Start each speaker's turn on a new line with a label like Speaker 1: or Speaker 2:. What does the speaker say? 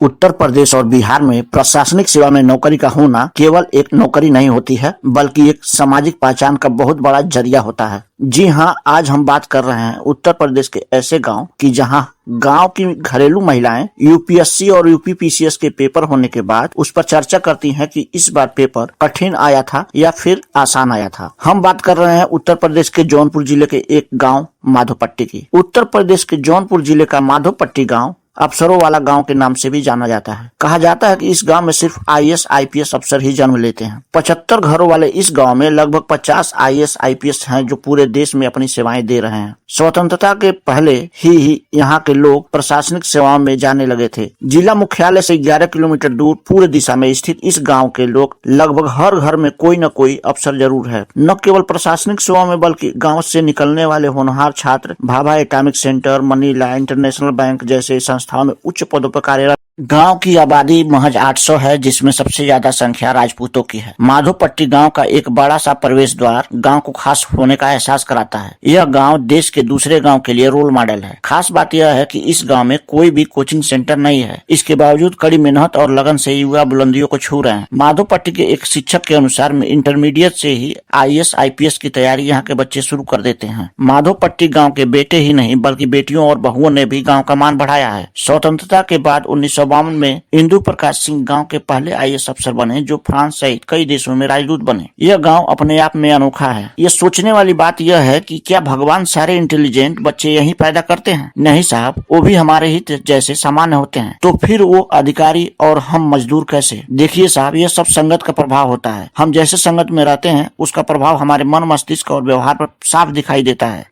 Speaker 1: उत्तर प्रदेश और बिहार में प्रशासनिक सेवा में नौकरी का होना केवल एक नौकरी नहीं होती है, बल्कि एक सामाजिक पहचान का बहुत बड़ा जरिया होता है। जी हाँ, आज हम बात कर रहे हैं उत्तर प्रदेश के ऐसे गांव की जहां गांव की घरेलू महिलाएं यूपीएससी और यूपीपीसीएस के पेपर होने के बाद उस पर चर्चा करती हैं कि इस बार पेपर कठिन आया था या फिर आसान आया था। हम बात कर रहे हैं उत्तर प्रदेश के जौनपुर जिले के एक गाँव माधोपट्टी की। उत्तर प्रदेश के जौनपुर जिले का माधोपट्टी गाँव अफसरों वाला गांव के नाम से भी जाना जाता है। कहा जाता है कि इस गांव में सिर्फ आईएएस आईपीएस अफसर ही जन्म लेते हैं। 75 घरों वाले इस गांव में लगभग 50 आईएएस आईपीएस हैं जो पूरे देश में अपनी सेवाएं दे रहे हैं। स्वतंत्रता के पहले ही यहाँ के लोग प्रशासनिक सेवाओं में जाने लगे थे। जिला मुख्यालय से 11 किलोमीटर दूर पूर्व दिशा में स्थित इस गाँव के लोग लगभग हर घर में कोई न कोई अफसर जरूर है। न केवल प्रशासनिक सेवाओं में बल्कि गाँव से निकलने वाले होनहार छात्र Bhabha atomic centre, Manila, international bank जैसे संस्थाओं में उच्च पदों पर कार्यरत। गांव की आबादी महज 800 है, जिसमें सबसे ज्यादा संख्या राजपूतों की है। माधोपट्टी गांव का एक बड़ा सा प्रवेश द्वार गांव को खास होने का एहसास कराता है। यह गांव देश के दूसरे गांव के लिए रोल मॉडल है। खास बात यह है कि इस गांव में कोई भी कोचिंग सेंटर नहीं है। इसके बावजूद कड़ी मेहनत और लगन से युवा बुलंदियों को छू रहे हैं। माधोपट्टी के एक शिक्षक के अनुसार इंटरमीडिएट से ही आईएएस आईपीएस की तैयारी यहाँ के बच्चे शुरू कर देते हैं। माधोपट्टी गाँव के बेटे ही नहीं बल्कि बेटियों और बहुओं ने भी गाँव का मान बढ़ाया है। स्वतंत्रता के बाद 1952 में इंदु प्रकाश सिंह गांव के पहले आईएएस अफसर बने, जो फ्रांस सहित कई देशों में राजदूत बने। यह गांव अपने आप में अनोखा है। यह सोचने वाली बात यह है कि क्या भगवान सारे इंटेलिजेंट बच्चे यही पैदा करते हैं? नहीं साहब, वो भी हमारे ही जैसे सामान्य होते हैं। तो फिर वो अधिकारी और हम मजदूर कैसे? देखिए साहब, यह सब संगत का प्रभाव होता है। हम जैसे संगत में रहते हैं उसका प्रभाव हमारे मन, मस्तिष्क और व्यवहार पर साफ दिखाई देता है।